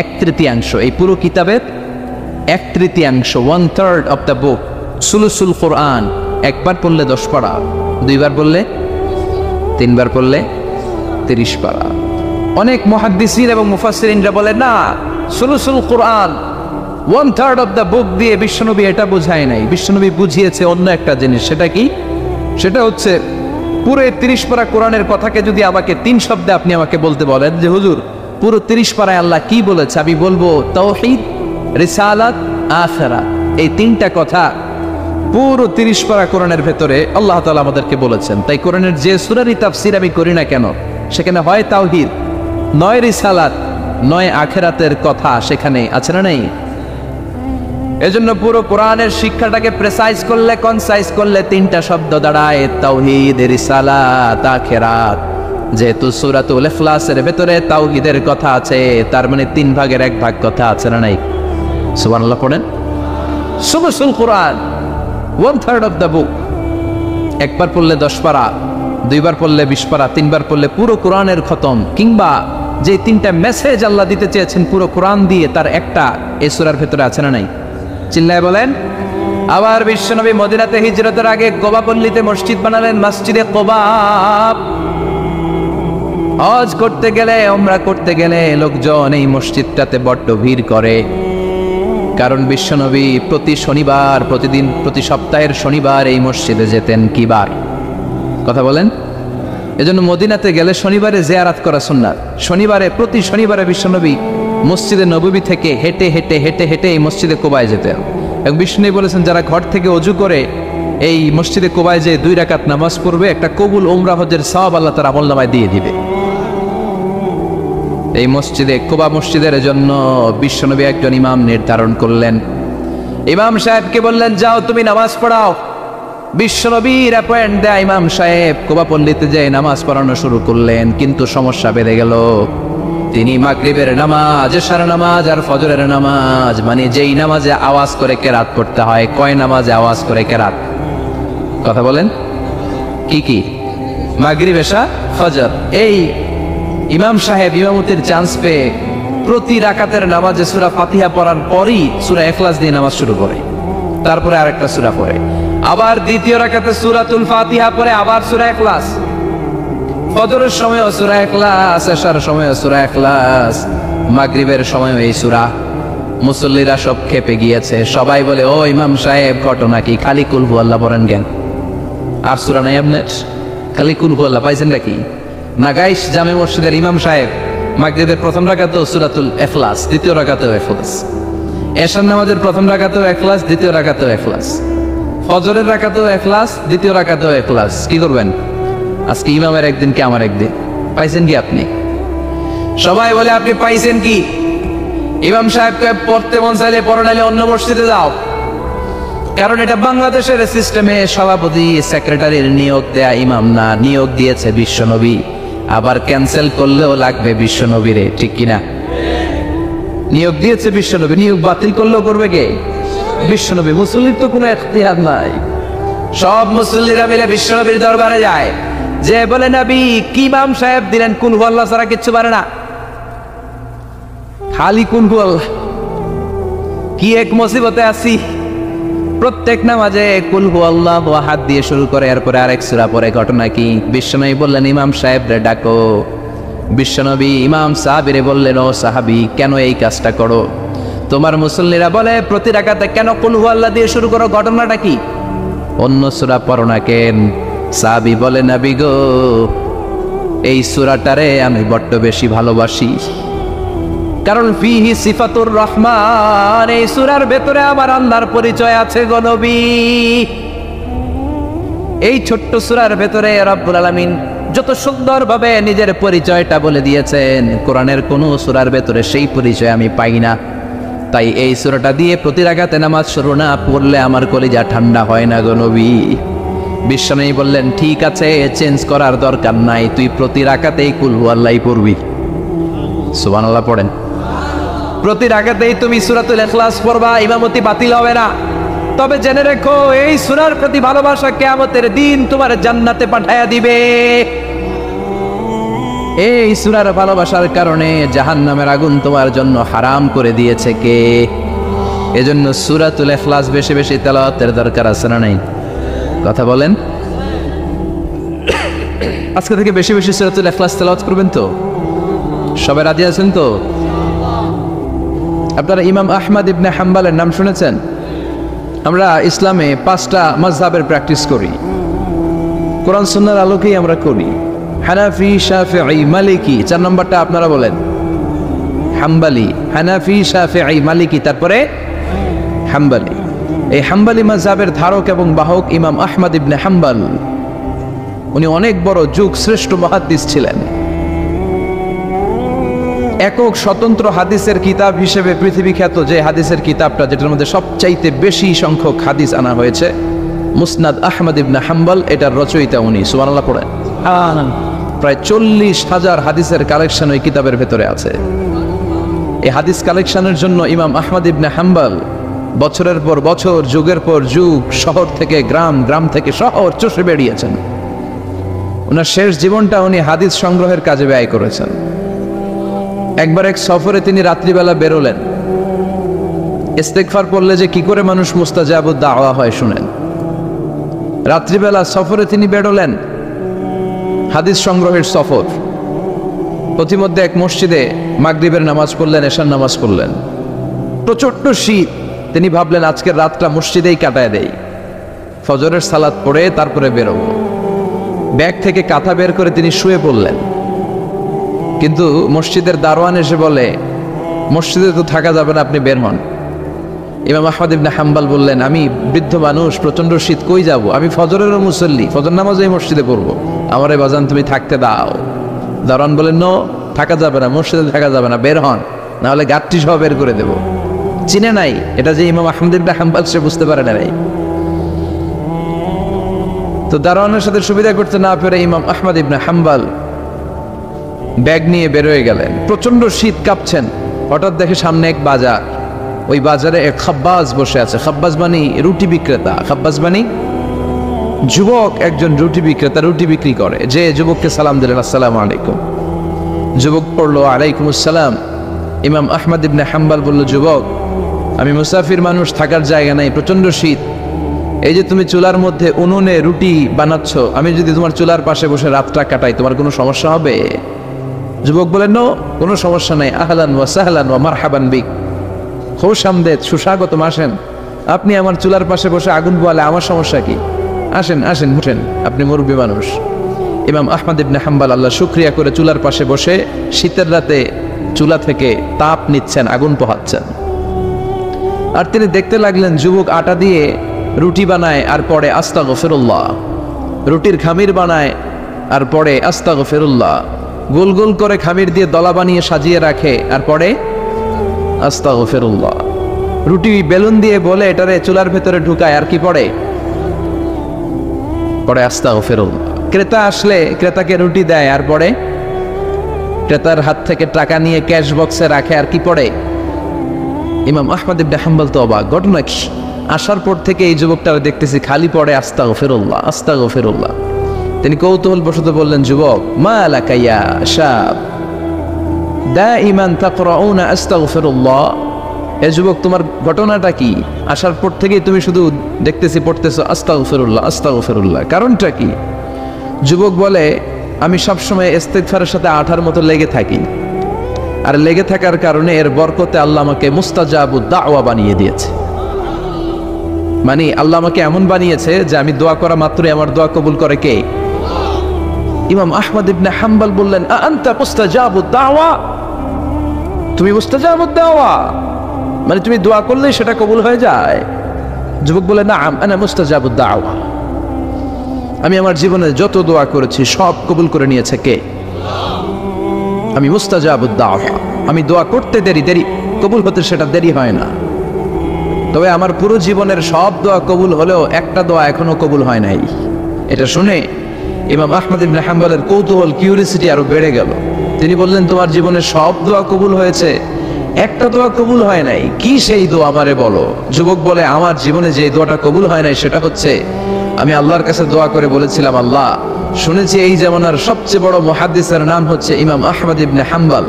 1/3 এই পুরো কিতাবের 1/3, 1/3 অফ দ্য বুক সুলুসুল কোরআন। একবার পড়লে 10 পারা, 2 বার পড়লে, 3 বার পড়লে 30 পারা। অনেক মুহাদ্দিসিন এবং মুফাসসিরিনরা বলে না, সুলুসুল কোরআন 1/3 অফ দ্য বুক দিয়ে বিশ্বনবী এটা বুঝায় নাই। বিশ্বনবী বুঝিয়েছে অন্য একটা জিনিস। সেটা কি? সেটা হচ্ছে পুরো 30 পারা কোরআনের কথাকে যদি আমাকে 3 শব্দে আপনি আমাকে বলতে বলেন যে হুজুর পুরো 30 পারায় আল্লাহ কি বলেছে, আমি বলবো তাওহীদ, রিসালাত, আখিরাত। এই 3টা কথা পুরো 30 পারা কোরআনের ভেতরে আল্লাহ তাআলা আমাদেরকে বলেছেন। তাই কোরআনের যে সূরারই তাফসীর আমি করি না কেন, সেখানে হয় তাওহীদ, নয় রিসালাত, নয় আখিরাতের কথা সেখানে আছে না নেই? এজন্য পুরো কোরআনের শিক্ষাটাকে প্রেসাইজ করলে, কনসাইজ করলে 3টা শব্দ দাঁড়ায়, তাওহীদ, রিসালাত, আখিরাত। যেহেতু সূরাতুল ইখলাসের ভেতরে তাওহীদের কথা আছে, তার মানে 3 ভাগের 1 ভাগ কথা আছে না নাই? সুবহানাল্লাহ পড়েন। সুলুসুল কোরআন 1/3 অফ দ্য বুক। একবার পড়লে 10 পারা, 2 বার পড়লে 20 পারা, 3 বার পড়লে পুরো কোরআনের খতম। কিংবা যে 3টা মেসেজ আল্লাহ দিতে চেয়েছেন পুরো কোরআন দিয়ে, তার একটা এই সূরার ভেতরে আছে না নাই? চিল্লায় বলেন। আবার বিশ্বনবী মদিনাতে হিজরতের আগে কোবা পল্লীতে মসজিদ বানালেন, মসজিদে কোবা। হজ করতে গেলে, উমরা করতে গেলে লোকজন এই মসজিদটাতে বড্ড ভিড় করে। কারণ বিশ্বনবী প্রতি শনিবার, প্রতিদিন, প্রতি সপ্তাহের শনিবার এই মসজিদে যেতেন। কি বার? কথা বলেন। এজন্য মদিনাতে গেলে শনিবারে জিয়ারত করা সুন্নাত। শনিবারে, প্রতি শনিবারে বিশ্বনবী মসজিদে নববী থেকে হেঁটে হেঁটে হেঁটে হেঁটে এই মসজিদে কোবায় যেতেন। এবং বিশ্বনবী বলেছেন যারা ঘর থেকে ওযু করে এই মসজিদে কোবায় যে 2 রাকাত নামাজ পড়বে, একটা কবুল উমরা হজের সওয়াব আল্লাহ তার আমলনামায় দিয়ে দিবে। এই মসজিদে, কোবা মসজিদের জন্য বিশ্বনবী একজন ইমাম নির্ধারণ করলেন। ইমাম সাহেবকে বললেন যাও তুমি নামাজ পড়াও। বিশ্বনবীর অ্যাপয়েন্ট দেয় ইমাম সাহেব কোবা পল্লীতে যে নামাজ পড়ানো শুরু করলেন। কিন্তু সমস্যা বেড়ে গেল। তিনি মাগরিবের নামাজ, এশার নামাজ আর ফজরের নামাজ, মানে যেই নামাজে আওয়াজ করে কেরাত পড়তে হয়, কয় নামাজে আওয়াজ করে কেরাত? কথা বলেন। কি কি? মাগরিব, এশা, ফজর। এই ইমাম সাহেব ইমামতির চান্স পেয়ে প্রতি রাকাতের নামাজে সূরা ফাতিহা পড়ার পরই সূরা ইখলাস দিয়ে নামাজ শুরু করে, তারপরে আরেকটা সূরা পড়ে, আবার দ্বিতীয় রাকাতে সূরাতুল ফাতিহা পড়ে, আবার সূরা ইখলাস। ফজরের সময়ও সূরা ইখলাস, এশার সময়ও সূরা ইখলাস, মাগরিবের সময়ও এই সূরা। মুসল্লিরা সব খেপে গিয়েছে। সবাই বলে ও ইমাম সাহেব ঘটনা কি? খালি কুল হুয়াল্লাহ পড়েন কেন? আর সূরা নাই আপনার? খালি কুল হুয়াল্লাহ পাইছেন নাকি? না গাইস, জামে মসজিদের ইমাম সাহেব মাগরিবের প্রথম রাকাতেও সূরাতুল ইখলাস, দ্বিতীয় রাকাতেও ইখলাস, এশার নামাজের প্রথম রাকাতেও ইখলাস, দ্বিতীয় রাকাতেও ইখলাস, ফজরের রাকাতেও ইখলাস, দ্বিতীয় রাকাতেও ইখলাস। কি করবেন? আজকে ইমামের একদিন কি আমার একদিন। পাইছেন কি আপনি? সবাই বলে আপনি পাইছেন কি? ইমাম সাহেবকে পড়তে মন চাইলে পড়ো, নাইলে অন্য মসজিদে যাও। কারণ এটা বাংলাদেশের সিস্টেমে সভাপতি সেক্রেটারির নিয়োগ দেয়া ইমাম না, নিয়োগ দিয়েছে বিশ্বনবী। আবার ক্যান্সেল করলেও লাগবে বিশ্বনবীরে, ঠিক কিনা? নিয়োগ দিয়েছে বিশ্বনবী, নিয়োগ বাতিল করলেও করবে কে? বিশ্বনবী। মুসল্লির তো কোনো এখতিয়ার নাই। সব মুসল্লিরা মিলে বিশ্বনবীর দরবারে যায়, যে বলে নবী কি ইমাম সাহেব দিলেন, কুল হুয়াল্লাহ ছাড়া কিচ্ছু পারে না, খালি কুল হুয়াল্লাহ। কি এক মুসিবতে আছি, প্রত্যেক নামাজে কুল হুয়াল্লাহু আহাদ দিয়ে শুরু করে, এরপরে আরেক সূরা পড়ে। ঘটনা কি? বিশ্বনবী বললেন, ইমাম সাহেবরে ডাকো। বিশ্বনবী ইমাম সাহাবীরে বললেন, ও সাহাবী, কেন এই কাজটা করো? তোমার মুসল্লিরা বলে প্রতি রাকাতে কেন কুল হুয়াল্লাহ দিয়ে শুরু করো, ঘটনাটা কি? অন্য সূরা পড়ো না কেন? সাহাবী বলে, নবী গো, এই সূরাটারে আমি বড্ড বেশি ভালোবাসি, কারণ ফিহি সিফাতুর রহমান, এই সূরার ভেতরে আমার আল্লাহর পরিচয় আছে গো নবী। এই ছোট্ট সূরার ভেতরে রব্বুল আলামিন যত সুন্দরভাবে নিজের পরিচয়টা বলে দিয়েছেন, কোরআনের কোন সূরার ভেতরে সেই পরিচয় আমি পাই না। তাই এই সূরাটা দিয়ে প্রতি রাকাতে নামাজ শুরু না পড়লে আমার কলিজা ঠান্ডা হয় না গো নবী। বিশ্বনবী বললেন, ঠিক আছে, চেঞ্জ করার দরকার নাই, তুই প্রতি রাকাতেই কুল হুয়াল্লাহই পড়বি। সুবহানাল্লাহ পড়েন। প্রতি রাকাতেই তুমি সূরাতুল ইখলাস পড়বা, ইমামতি বাতিল হবে না। তবে জেনে রেখো, এই সূরার প্রতি ভালোবাসা কিয়ামতের দিন তোমার জান্নাতে পাঠায়া দিবে। এই সূরার ভালোবাসার কারণে জাহান্নামের আগুন তোমার জন্য হারাম করে দিয়েছে কে? এজন্য সূরাতুল ইখলাস বেশি বেশি তেলাওয়াতের দরকার আছে না নাই? কথা বলেন। আজকে থেকে বেশি বেশি সূরাতুল ইখলাস তেলাওয়াত করবেন তো? সবাই রাজি আছেন তো? আপনারা ইমাম আহমদ ইবনে হাম্বলের নাম শুনেছেন? আমরা ইসলামে 5টা মাযহাবের প্র্যাকটিস করি, কোরআন সুন্নাহর আলোকেই আমরা করি। হানাফি, শাফিঈ, মালিকি। 4 নম্বরটা আপনারা বলেন। হাম্বলি, হানাফি, শাফিঈ, মালিকি, তারপরে হাম্বলি। এই হাম্বলি মাযহাবের ধারক এবং বাহক ইমাম আহমদ ইবনে হাম্বল। উনি অনেক বড় যুগ শ্রেষ্ঠ মুহাদ্দিস ছিলেন। একক স্বতন্ত্র হাদিসের কিতাব হিসেবে পৃথিবী খ্যাত যে হাদিসের কিতাবটা, যেটার মধ্যে সবচাইতে বেশি সংখ্যক হাদিস আনা হয়েছে, মুসনাদ আহমদ ইবনে হাম্বল, এটার রচয়িতা উনি। সুবহানাল্লাহ পড়েন। প্রায় 40,000 হাদিসের কালেকশন ওই কিতাবের ভেতরে আছে। এই হাদিস কালেকশনের জন্য ইমাম আহমদ ইবনে হাম্বল বছরের পর বছর, যুগের পর যুগ, শহর থেকে গ্রাম, গ্রাম থেকে শহর চষে বেরিয়েছেন। ওনার শেষ জীবনটা উনি হাদিস সংগ্রহের কাজে ব্যয় করেছেন। একবার এক সফরে তিনি রাত্রিবেলা বেরোলেন। ইস্তেগফার পড়লে যে কি করে মানুষ মুস্তাজাবুদ দাওয়া হয় শুনেন। রাত্রিবেলা সফরে তিনি বেরোলেন, হাদিস সংগ্রহের সফর। প্রতিমধ্যে এক মসজিদে মাগরিবের নামাজ পড়লেন, এশার নামাজ পড়লেন। প্রচন্ড শীত। তিনি ভাবলেন আজকের রাতটা মসজিদেই কাটায় দেই, ফজরের সালাত পড়ে তারপরে বেরোবো। ব্যাগ থেকে কাঁথা বের করে তিনি শুয়ে পড়লেন। কিন্তু মসজিদের দারোয়ান এসে বলে, মসজিদে তো থাকা যাবে না, আপনি বের হন। ইমাম আহমদ ইবনে হাম্বল বললেন, আমি বৃদ্ধ মানুষ, প্রচন্ড শীত, কই যাব? আমি ফজরেরও মুসল্লি, ফজর নামাজও এই মসজিদে পড়বো, আমার এই বাজান তুমি থাকতে দাও। দারোয়ান বলেন, নো, থাকা যাবে না, মসজিদে থাকা যাবে না, বের হন, নাহলে গাঠটি সহ বের করে দেব। চিনে নাই এটা যে ইমাম আহমদ ইবনে হাম্বল, সে বুঝতে পারে না। তো দারোয়ানের সাথে সুবিধা করতে না পেরে ইমাম আহমদ ইবনে হাম্বল ব্যাগ নিয়ে বেরোয় গেলেন। প্রচন্ড শীত, কাঁপছেন। হঠাৎ দেখে সামনে এক বাজার, ওই বাজারে এক খাব্বাজ বসে আছে। খাব্বাজ মানে রুটি বিক্রেতা। খাব্বাজ মানে যুবক, একজন রুটি বিক্রেতা, রুটি বিক্রি করে। যে যুবককে সালাম দিলেন, আসসালামু আলাইকুম। যুবক পড়লো, আলাইকুম আসসালাম। ইমাম আহমদ ইবনে হাম্বল বলল, যুবক, আমি মুসাফির মানুষ, থাকার জায়গা নাই, প্রচন্ড শীত। এই যে তুমি চুলার মধ্যে উনুনে রুটি বানাচ্ছ, আমি যদি তোমার চুলার পাশে বসে রাতটা কাটাই, তোমার কোনো সমস্যা হবে? যুবক বলেন, নো, কোনো সমস্যা নাই। আহলান ওয়া সাহলান ওয়া মারহাবান বিক, খুশ আমদেদ, সুস্বাগতম, আসেন। আপনি আমার চুলার পাশে বসে আগুন পোয়ালে আমার সমস্যা কি? আসেন, আসেন, উঠেন, আপনি মুরব্বী মানুষ। ইমাম আহমদ ইবনে হাম্বল আল্লাহ শুকরিয়া করে চুলার পাশে বসে শীতের রাতে চুলা থেকে তাপ নিচ্ছেন, আগুন পোহাচ্ছেন। আর তিনি দেখতে লাগলেন যুবক আটা দিয়ে রুটি বানায় আর পরে আস্তাগফিরুল্লাহ, রুটির খামির বানায় আর পরে আস্তাগফিরুল্লাহ, গোল গোল করে খামির দিয়ে দলা বানিয়ে সাজিয়ে রাখে আর পরে আস্তাগফিরুল্লাহ। রুটি বেলুন দিয়ে বলে এটারে চুলার ভেতরে ঢুকায় আর কি পড়ে? পরে আস্তাগফিরুল্লাহ। ক্রেতা আসলে ক্রেতাকে রুটি দেয় আর পরে ক্রেতার হাত থেকে টাকা নিয়ে ক্যাশ বক্সে রাখে আর কি পড়ে? ইমাম আহমদ ইবনে হাম্বল তো অবাক, ঘটনা কি? আসার পর থেকে এই যুবকটারে দেখতেছি খালি পড়ে আস্তাগফিরুল্লাহ, আস্তাগফিরুল্লাহ। তিনি কৌতূহল বশত বললেন, যুবক, মা লাকা ইয়া শাব দাইমান তাকরাউনা আস্তাগফিরুল্লাহ, এ যুবক, তোমার ঘটনাটা কি? আসার পর থেকেই তুমি শুধু দেখতেছি পড়তেছো আস্তাগফিরুল্লাহ আস্তাগফিরুল্লাহ, কারণটা কি? যুবক বলে, আমি সবসময় ইস্তিগফারের সাথে আঠার মতো লেগে থাকি, আর লেগে থাকার কারণে এর বরকতে আল্লাহ আমাকে মুস্তাজাবুদ দাওয়া বানিয়ে দিয়েছে। মানে আল্লাহ আমাকে এমন বানিয়েছে যে আমি দোয়া করা মাত্রই আমার দোয়া কবুল করে কে? ইমাম আহমদ ইবনে হাম্বল বললেন, আনতা মুস্তাজাবুদ দাওয়া, তুমি মুস্তাজাবুদ দাওয়া, মানে তুমি দোয়া করলেই সেটা কবুল হয়ে যায়? যুবক বলে, নাম আনা মুস্তাজাবুদ দাওয়া, আমি আমার জীবনে যত দোয়া করেছি সব কবুল করে নিয়েছে কে? আমি মুস্তাজাবুদ দাওয়া, আমি দোয়া করতে দেরি কবুল হতে সেটা দেরি হয় না। তবে আমার পুরো জীবনের সব দোয়া কবুল হলেও একটা দোয়া এখনো কবুল হয় নাই। এটা শুনে ইমাম আহমদ ইবনে হাম্বলের কৌতূহল, কিউরিসিটি আরো বেড়ে গেল। তিনি বললেন, তোমার জীবনে সব দোয়া কবুল হয়েছে, একটা দোয়া কবুল হয় নাই, কি সেই দোয়া আমারে বলো? যুবক বলে, আমার জীবনে যে দোয়াটা কবুল হয় নাই সেটা হচ্ছে, আমি আল্লাহর কাছে দোয়া করে বলেছিলাম, আল্লাহ শুনেছি এই জামানার সবচেয়ে বড় মুহাদ্দিসের নাম হচ্ছে ইমাম আহমদ ইবনে হাম্বল,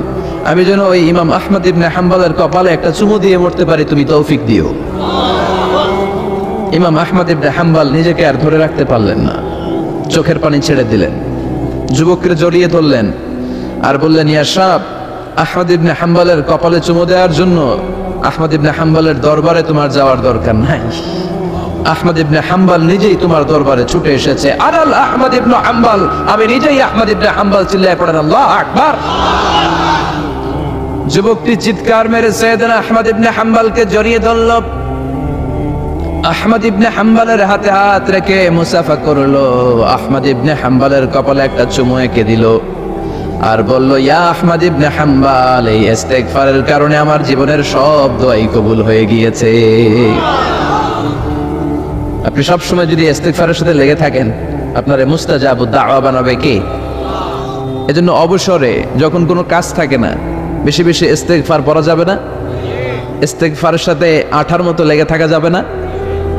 আমি যেন ওই ইমাম আহমদ ইবনে হাম্বলের কপালে একটা চুমু দিয়ে মরতে পারি, তুমি তৌফিক দিও। ইমাম আহমদ ইবনে হাম্বল নিজেকে আর ধরে রাখতে পারলেন না, চোখের পানি ছেড়ে দিলেন, যুবককে জড়িয়ে ধরলেন আর বললেন, ইয়া শাব, আহমদ ইবনে হাম্বলের কপালে চুমু দেওয়ার জন্য আহমদ ইবনে হাম্বলের দরবারে তোমার যাওয়ার দরকার নাই, আহমদ ইবনে হাম্বল নিজেই তোমার দরবারে ছুটে এসেছে। আনাল আহমদ ইবনে হাম্বল, আমি নিজেই আহমদ ইবনে হাম্বল। চিল্লায়ে পড়েন আল্লাহু আকবার। যুবকটি চিৎকার মেরে সাইয়েদনা আহমদ ইবনে হাম্বলকে জড়িয়ে ধরল, আহমদ ইবনে হাম্বলের হাতে হাত রেখে মুসাফা করলো, আহমদ ইবনে হাম্বলের কপালে একটা চুমু এঁকে দিল আর বলল, ইয়া আহমদ ইবনে হাম্বল, এই ইস্তিগফারের কারণে আমার জীবনের সব দোয়াই কবুল হয়ে গিয়েছে। আপনি সব সময় যদি ইস্তিগফারের সাথে লেগে থাকেন, আপনার মুস্তাজাবুদ দাওয়া বানাবে কে? এজন্য অবসরে যখন কোনো কাজ থাকে না, বেশি বেশি ইস্তিগফার পড়া যাবে না, ইস্তিগফারের সাথে আঠার মতো লেগে থাকা যাবে না।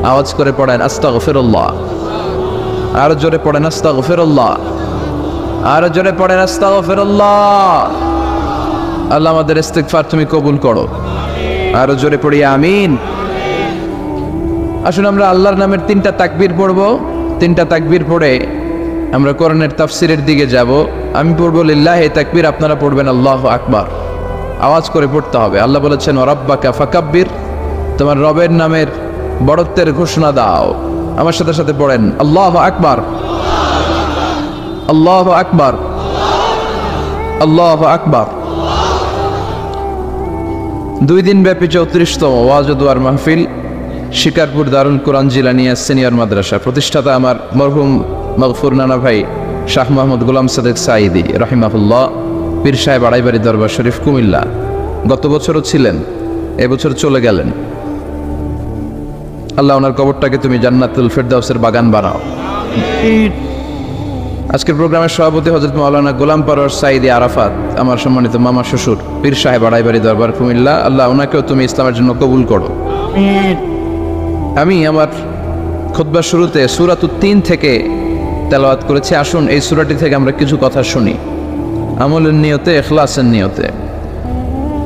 আওয়াজ করে পড়েন আস্তাগফিরুল্লাহ, আরো জোরে পড়েন আস্তাগফিরুল্লাহ, আরো জোরে পড়েন আস্তাগফিরুল্লাহ। আল্লাহ আমাদের ইস্তিগফার তুমি কবুল করো, আরো জোরে পড়ি আমিন। আসুন আমরা আল্লাহর নামের 3টা তাকবীর পড়ব, 3টা তাকবীর পড়ে আমরা কোরআনের তাফসীরের দিকে যাব। আমি পড়ব লিল্লাহি তাকবীর, আপনারা পড়বেন আল্লাহু আকবার। আওয়াজ করে পড়তে হবে। আল্লাহ বলেছেন, রাব্বাকা ফাকাব্বির, তোমার রবের নামের বড়ত্বের ঘোষণা দাও। আমার সাথে সাথে পড়েন আল্লাহু আকবার, আল্লাহু আকবার, আল্লাহু আকবার। 2 দিন ব্যাপী 34তম ওয়াজ ও দুয়ার মাহফিল, শিকারপুর দারুল কোরআন জিলানিয়া সিনিয়র মাদ্রাসা, প্রতিষ্ঠাতা আমার মরহুম মাগফুর নানা ভাই শাহ মোহাম্মদ গোলাম সাদেক সাঈদী রাহিমাহুল্লাহ, পীর সাহেব আড়াইবাড়ি দরবার শরীফ কুমিল্লা। গত বছরও ছিলেন, এবছর চলে গেলেন। আল্লাহ ওনার কবরটাকে তুমি জান্নাতুল ফেরদাউসের বাগান বানাও। আজকের প্রোগ্রামের সভাপতি হযরত মাওলানা গোলাম পরওয়ার সাঈদী আরাফাত, আমার সম্মানিত মামা শ্বশুর, পীর সাহেব আড়াইবাড়ি দরবার কুমিল্লা। আল্লাহ ওনাকেও তুমি ইসলামের জন্য কবুল করো। আমি আমার খুতবার শুরুতে সূরাতুত তিন থেকে তেলাওয়াত করেছি। আসুন এই সূরাটি থেকে আমরা কিছু কথা শুনি, আমলের নিয়তে, ইখলাসের নিয়তে।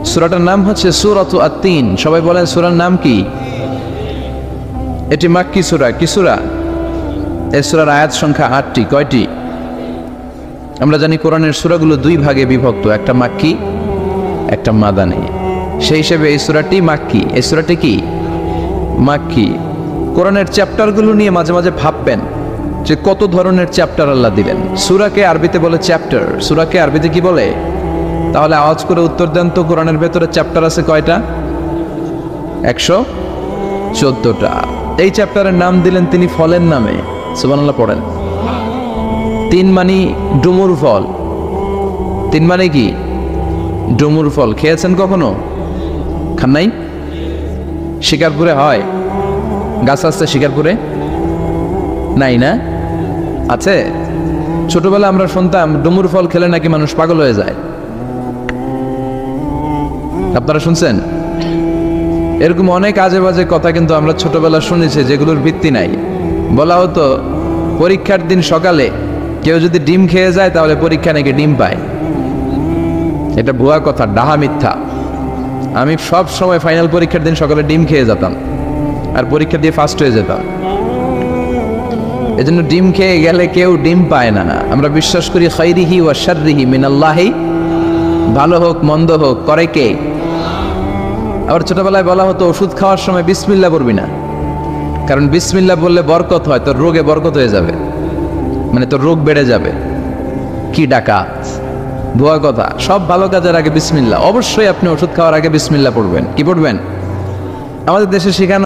সূরাটার নাম হচ্ছে সূরাতু আত-তিন। সবাই বলেন সূরার নাম কি? এটি মাক্কি সূরা। কি সূরা? এই সূরার আয়াত সংখ্যা 8টি। কয়টি? আমরা জানি কোরআনের সূরাগুলো 2 ভাগে বিভক্ত, একটা মাক্কি, একটা মাদানী। সেই হিসেবে এই সূরাটি মাক্কি। এই সূরাটি কি? মাক্কি। কোরআনের চ্যাপ্টারগুলো নিয়ে মাঝে মাঝে ভাববেন যে কত ধরনের চ্যাপ্টার আল্লাহ দিলেন। সূরাকে আরবিতে বলে চ্যাপ্টার। সূরাকে আরবিতে কি বলে? তাহলে আওয়াজ করে উত্তর দেন তো, কোরআনের ভেতরে চ্যাপ্টার আছে কয়টা? 114টা। এই চ্যাপ্টারের নাম দিলেন তিনি ফলের নামে। সুবহানাল্লাহ পড়েন। 3 মানে ডুমুর ফল। 3 মানে কি? ডুমুর ফল। খেয়েছেন কখনো? খান নাই? শিকারপুরে হয়, গাছ আছে শিকারপুরে? নাই না? আছে? ছোটবেলা আমরা শুনতাম ডুমুর ফল খেলে নাকি মানুষ পাগল হয়ে যায়। আপনারা শুনছেন? এরকম অনেক আজে বাজে কথা কিন্তু আমরা ছোটবেলা শুনেছি, যেগুলোর ভিত্তি নাই। বলা হতো পরীক্ষার দিন সকালে কেউ যদি ডিম খেয়ে যায় তাহলে পরীক্ষা নাকি ডিম পায়। এটা ভুয়া কথা, ডাহা মিথ্যা। আমি সব সময় ফাইনাল পরীক্ষার দিন সকালে ডিম খেয়ে যেতাম, আর পরীক্ষা দিয়ে ফার্স্ট হয়ে যেতাম। এজন্য ডিম খেয়ে গেলে কেউ ডিম পায় না। আমরা বিশ্বাস করি খাইরিহি ওয়া শাররিহি মিনাল্লাহি, ভালো হোক মন্দ হোক করে কে? আবার ছোটবেলায় বলা হতো ওষুধ খাওয়ার সময় বিসমিল্লাহ বলবি না, কারণ বিসমিল্লাহ বললে বরকত হয়, তোর রোগে বরকত হয়ে যাবে, মানে তোর রোগ বেড়ে যাবে। কি ডাকাত, ভুয়া কথা। সব ভালো কাজের আগে বিসমিল্লাহ। অবশ্যই আপনি ওষুধ খাওয়ার আগে বিসমিল্লাহ পড়বেন। কি পড়বেন? আমাদের দেশে শেখানো